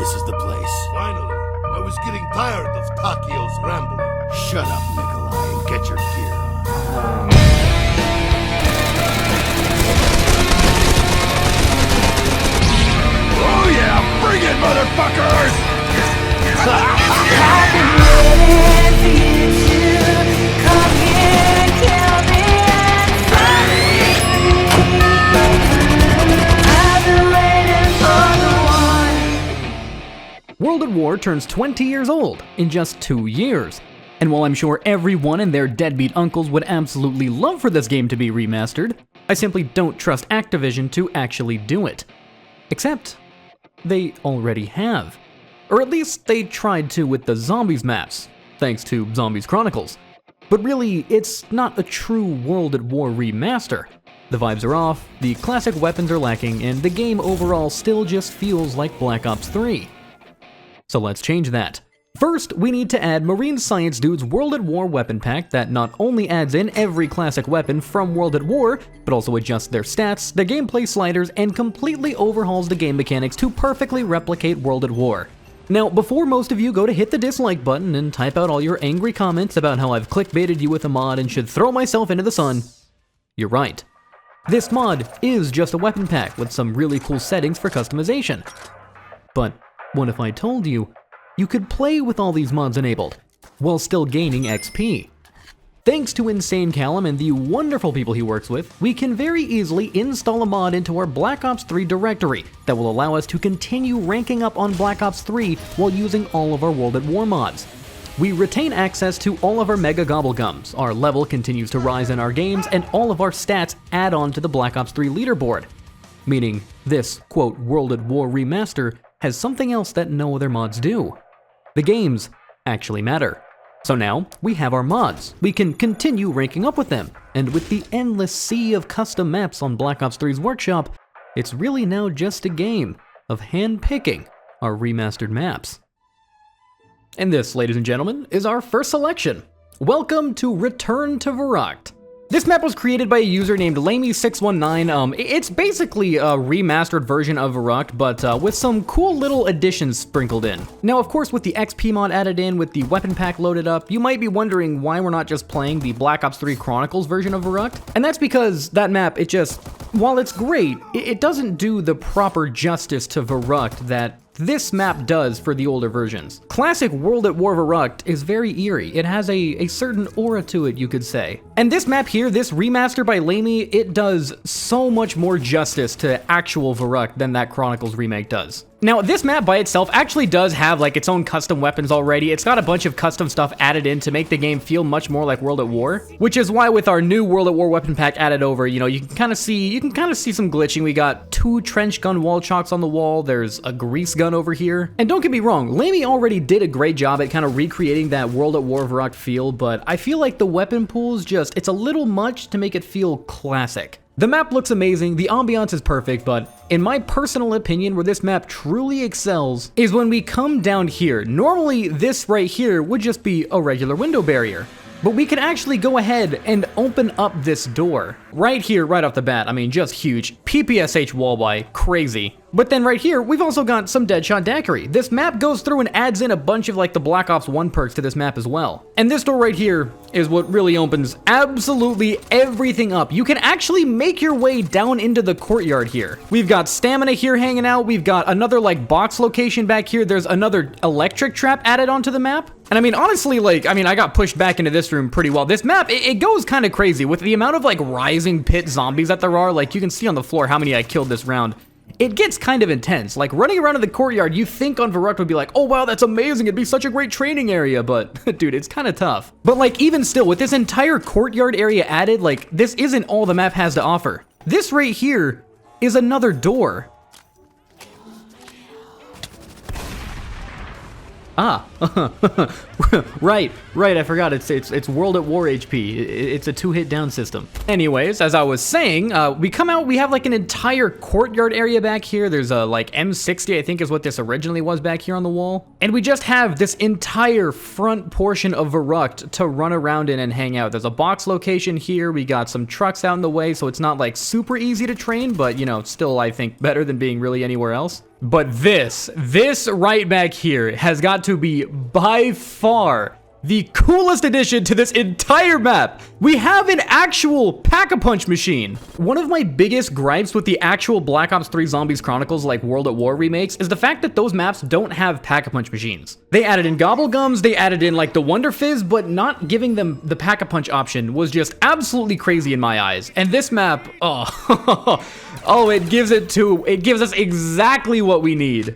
this is the place. Finally, I was getting tired of Takio's rambling. Shut up, Nikolai, and get your gear on. Oh yeah, bring it, motherfuckers! I've been waiting for you to come here and kill me and set me free. I've been waiting for the one. World at War turns 20 years old in just 2 years. And while I'm sure everyone and their deadbeat uncles would absolutely love for this game to be remastered, I simply don't trust Activision to actually do it. Except, they already have. Or at least they tried to with the Zombies maps, thanks to Zombies Chronicles. But really, it's not a true World at War remaster. The vibes are off, the classic weapons are lacking, and the game overall still just feels like Black Ops 3. So let's change that. First, we need to add Marine Science Dude's World at War weapon pack that not only adds in every classic weapon from World at War, but also adjusts their stats, their gameplay sliders, and completely overhauls the game mechanics to perfectly replicate World at War. Now, before most of you go to hit the dislike button and type out all your angry comments about how I've clickbaited you with a mod and should throw myself into the sun, you're right. This mod is just a weapon pack with some really cool settings for customization. But what if I told you you could play with all these mods enabled, while still gaining XP? Thanks to Insane Callum and the wonderful people he works with, we can very easily install a mod into our Black Ops 3 directory that will allow us to continue ranking up on Black Ops 3 while using all of our World at War mods. We retain access to all of our Mega Gobblegums, our level continues to rise in our games, and all of our stats add on to the Black Ops 3 leaderboard. Meaning, this, quote, World at War remaster has something else that no other mods do. The games actually matter. So now, we have our mods. We can continue ranking up with them, and with the endless sea of custom maps on Black Ops 3's workshop, it's really now just a game of hand-picking our remastered maps. And this, ladies and gentlemen, is our first selection. Welcome to Return to Verrückt. This map was created by a user named Lamey619. It's basically a remastered version of Verrückt, but with some cool little additions sprinkled in. Now, of course, with the XP mod added in, with the weapon pack loaded up, you might be wondering why we're not just playing the Black Ops 3 Chronicles version of Verrückt. And that's because that map, while it's great, it doesn't do the proper justice to Verrückt that this map does for the older versions. Classic World at War Verrückt is very eerie. It has a certain aura to it, you could say. And this map here, this remaster by Lamey, it does so much more justice to actual Verrückt than that Chronicles remake does. Now, this map by itself actually does have like its own custom weapons already. It's got a bunch of custom stuff added in to make the game feel much more like World at War, which is why with our new World at War weapon pack added over, you know, you can kind of see some glitching. We got 2 trench gun wall chalks on the wall. There's a grease gun over here. And don't get me wrong, Lamey already did a great job at kind of recreating that World at War Verrückt feel, but I feel like the weapon pool's it's a little much to make it feel classic. The map looks amazing, the ambiance is perfect, but in my personal opinion, where this map truly excels is when we come down here. Normally, this right here would just be a regular window barrier, but we can actually go ahead and open up this door. Right here, right off the bat, I mean, just huge. PPSH wall buy, crazy. But then right here, we've also got some Deadshot Daiquiri. This map goes through and adds in a bunch of like the Black Ops 1 perks to this map as well. And this door right here is what really opens absolutely everything up. You can actually make your way down into the courtyard here. We've got stamina here hanging out. We've got another like box location back here. There's another electric trap added onto the map. And I mean, honestly, I got pushed back into this room pretty well. This map, it goes kind of crazy with the amount of like rising pit zombies that there are. Like you can see on the floor how many I killed this round. It gets kind of intense. Like running around in the courtyard, you think on Verrückt would be like, oh wow, that's amazing, it'd be such a great training area, but dude, it's kind of tough. But like even still, with this entire courtyard area added, like this isn't all the map has to offer. This right here is another door. Ah, right, I forgot, it's World at War HP, it's a 2-hit down system. Anyways, as I was saying, we come out, we have like an entire courtyard area back here. There's a like M60, I think is what this originally was back here on the wall. And we just have this entire front portion of Verrückt to run around in and hang out. There's a box location here, we got some trucks out in the way, so it's not like super easy to train, but you know, still I think better than being really anywhere else. But this right back here has got to be by far the coolest addition to this entire map. We have an actual pack-a-punch machine. One of my biggest gripes with the actual Black Ops 3 Zombies Chronicles like World at War remakes is the fact that those maps don't have pack-a-punch machines. They added in Gobblegums, they added in like the Wonder Fizz, but not giving them the pack-a-punch option was just absolutely crazy in my eyes. And this map, oh, oh, it gives us exactly what we need.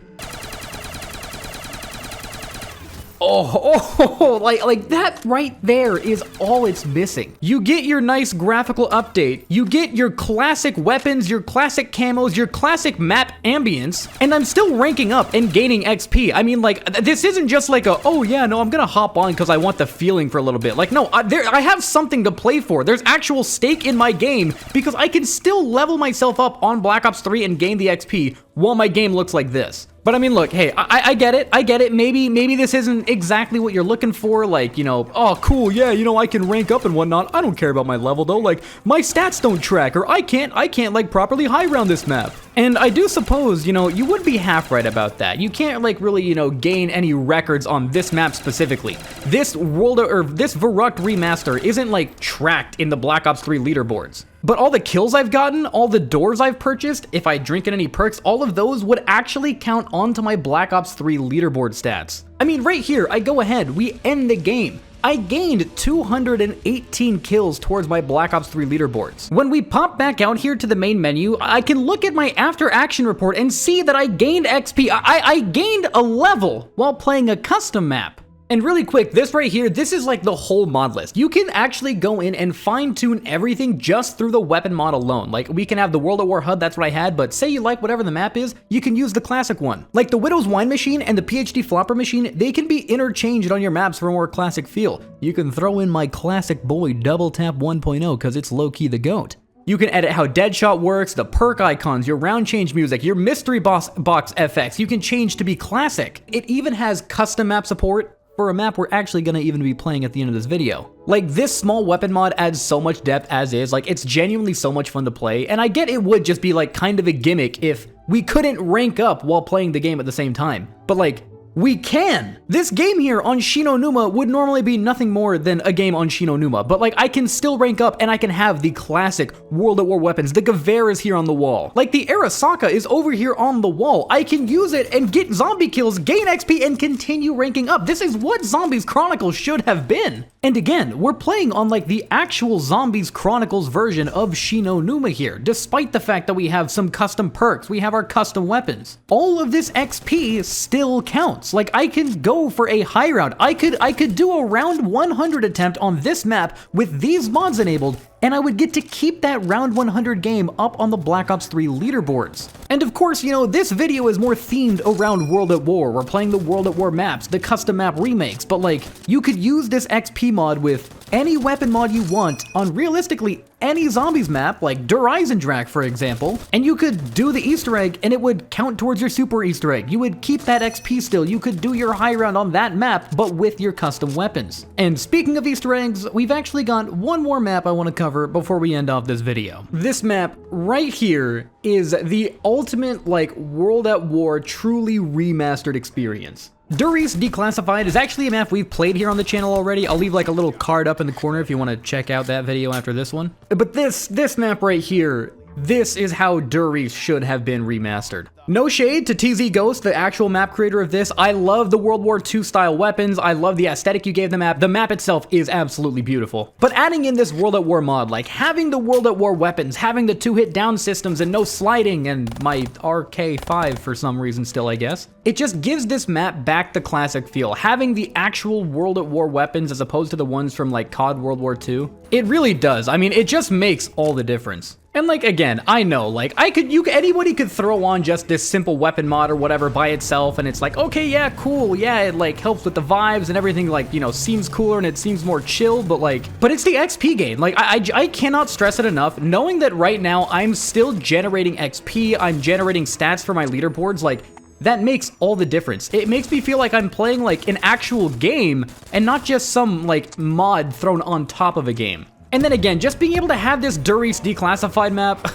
Oh, like that right there is all it's missing. You get your nice graphical update, you get your classic weapons, your classic camos, your classic map ambience, and I'm still ranking up and gaining XP. I mean, like, this isn't just like a, oh yeah, no, I'm gonna hop on because I want the feeling for a little bit. Like, no, I have something to play for. There's actual stake in my game because I can still level myself up on Black Ops 3 and gain the XP while my game looks like this. But I mean, look, hey, I get it. Maybe this isn't exactly what you're looking for. Like, you know, oh, cool, yeah, you know, I can rank up and whatnot. I don't care about my level though. Like, my stats don't track, or I can't like properly high round this map. And I do suppose, you know, you would be half right about that. You can't like really, you know, gain any records on this map specifically. This Verrucht remaster isn't like tracked in the Black Ops 3 leaderboards. But all the kills I've gotten, all the doors I've purchased, if I drink in any perks, all of those would actually count onto my Black Ops 3 leaderboard stats. I mean, right here, I go ahead, we end the game. I gained 218 kills towards my Black Ops 3 leaderboards. When we pop back out here to the main menu, I can look at my after action report and see that I gained XP. I gained a level while playing a custom map. And really quick, this right here, this is like the whole mod list. You can actually go in and fine tune everything just through the weapon mod alone. Like, we can have the World at War HUD, that's what I had, but say you like whatever the map is, you can use the classic one. Like the Widow's Wine machine and the PhD Flopper machine, they can be interchanged on your maps for a more classic feel. You can throw in my classic boy Double Tap 1.0 because it's low-key the GOAT. You can edit how Deadshot works, the perk icons, your round change music, your mystery box FX, you can change to be classic. It even has custom map support for a map we're actually gonna even be playing at the end of this video. Like, this small weapon mod adds so much depth as is, like, it's genuinely so much fun to play, and I get it would just be like kind of a gimmick if we couldn't rank up while playing the game at the same time. But like, we can! This game here on Shinonuma would normally be nothing more than a game on Shinonuma, but like, I can still rank up and I can have the classic World at War weapons. The Gewehr is here on the wall. Like, the Arasaka is over here on the wall. I can use it and get zombie kills, gain XP, and continue ranking up. This is what Zombies Chronicles should have been. And again, we're playing on like the actual Zombies Chronicles version of Shinonuma here, despite the fact that we have some custom perks, we have our custom weapons. All of this XP still counts. Like, I can go for a high round. I could do a round 100 attempt on this map with these mods enabled, and I would get to keep that round 100 game up on the Black Ops 3 leaderboards. And of course, you know, this video is more themed around World at War. We're playing the World at War maps, the custom map remakes, but like, you could use this XP mod with any weapon mod you want on realistically any zombies map, like Der Eisendrache, for example, and you could do the Easter egg and it would count towards your super Easter egg. You would keep that XP still. You could do your high round on that map, but with your custom weapons. And speaking of Easter eggs, we've actually got one more map I want to cover before we end off this video. This map right here is the ultimate, like, World at War truly remastered experience. Der East Declassified is actually a map we've played here on the channel already. I'll leave like a little card up in the corner if you want to check out that video after this one. But this map right here, this is how Der East should have been remastered. No shade to TZ Ghost, the actual map creator of this. I love the World War II style weapons. I love the aesthetic you gave the map. The map itself is absolutely beautiful. But adding in this World at War mod, like having the World at War weapons, having the 2-hit down systems and no sliding, and my RK5 for some reason still, I guess. It just gives this map back the classic feel. Having the actual World at War weapons as opposed to the ones from like COD World War II. It really does. I mean, it just makes all the difference. And like, again, I know, like, anybody could throw on just this simple weapon mod or whatever by itself, and it's like, okay, yeah, cool, yeah, it like helps with the vibes and everything, like, you know, seems cooler and it seems more chill, but it's the XP gain. Like, I cannot stress it enough, knowing that right now I'm still generating XP, I'm generating stats for my leaderboards, like, that makes all the difference. It makes me feel like I'm playing like an actual game and not just some like mod thrown on top of a game. And then again, just being able to have this Der East Declassified map,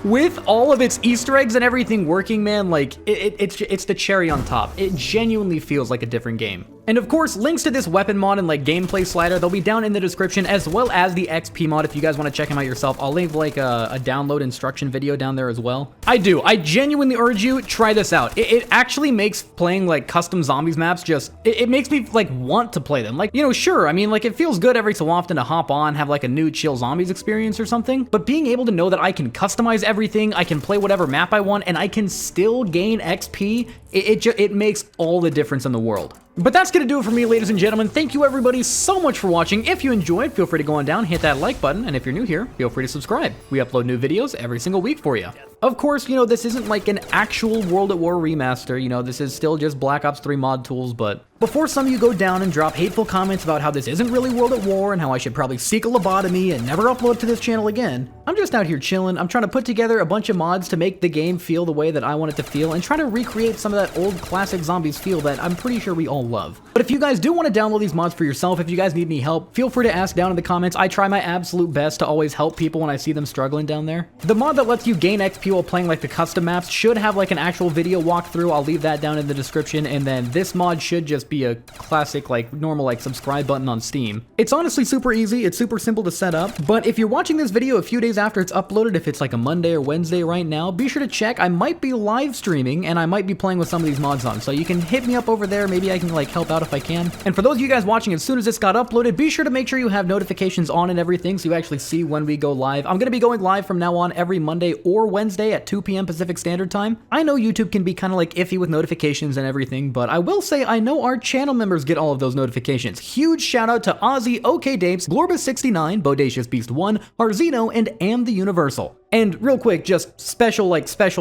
with all of its Easter eggs and everything working, man, like, it's the cherry on top. It genuinely feels like a different game. And of course, links to this weapon mod and like gameplay slider, they'll be down in the description, as well as the XP mod if you guys want to check them out yourself. I'll leave like a download instruction video down there as well. I genuinely urge you, try this out. It actually makes playing like custom zombies maps just, it makes me like want to play them. Like, you know, sure, I mean, like it feels good every so often to hop on, have like a new chill zombies experience or something, but being able to know that I can customize everything, I can play whatever map I want, and I can still gain XP, it makes all the difference in the world. But that's gonna do it for me, ladies and gentlemen. Thank you everybody so much for watching. If you enjoyed, feel free to go on down, hit that like button, and if you're new here, feel free to subscribe. We upload new videos every single week for you. Of course, you know, this isn't like an actual World at War remaster, you know, this is still just Black Ops 3 mod tools, but before some of you go down and drop hateful comments about how this isn't really World at War and how I should probably seek a lobotomy and never upload to this channel again, I'm just out here chilling. I'm trying to put together a bunch of mods to make the game feel the way that I want it to feel and try to recreate some of that old classic zombies feel that I'm pretty sure we all love. But if you guys do want to download these mods for yourself, if you guys need any help, feel free to ask down in the comments. I try my absolute best to always help people when I see them struggling down there. The mod that lets you gain XP while playing like the custom maps should have like an actual video walkthrough. I'll leave that down in the description, and then this mod should just be a classic like normal like subscribe button on Steam. It's honestly super easy, it's super simple to set up, but if you're watching this video a few days after it's uploaded, if it's like a Monday or Wednesday right now, be sure to check. I might be live streaming and I might be playing with some of these mods on, so you can hit me up over there. Maybe I can like help out if I can. And for those of you guys watching as soon as this got uploaded, be sure to make sure you have notifications on and everything so you actually see when we go live. I'm gonna be going live from now on every Monday or Wednesday at 2 p.m. Pacific Standard Time. I know YouTube can be kind of like iffy with notifications and everything, but I will say I know our channel members get all of those notifications. Huge shout out to Ozzy, OK Dapes, Glorbus69, Bodacious Beast 1, Arzino, and Am the Universal. And real quick, just special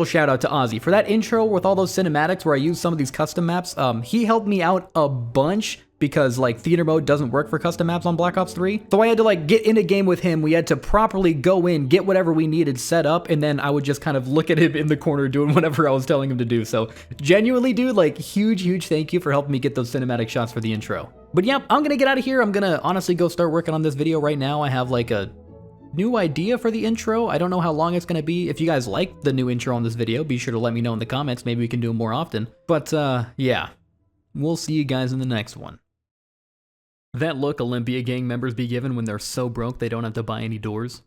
shout out to Ozzy for that intro with all those cinematics where I use some of these custom maps. He helped me out a bunch because like theater mode doesn't work for custom maps on Black Ops 3. So I had to like get in a game with him. We had to properly go in, get whatever we needed set up, and then I would just kind of look at him in the corner doing whatever I was telling him to do. So genuinely, dude, like huge thank you for helping me get those cinematic shots for the intro. But yeah, I'm gonna get out of here. I'm gonna honestly go start working on this video right now. I have like a new idea for the intro. I don't know how long it's gonna be. If you guys like the new intro on this video, be sure to let me know in the comments. Maybe we can do them more often. But yeah, we'll see you guys in the next one. That look Olympia gang members be given when they're so broke they don't have to buy any doors.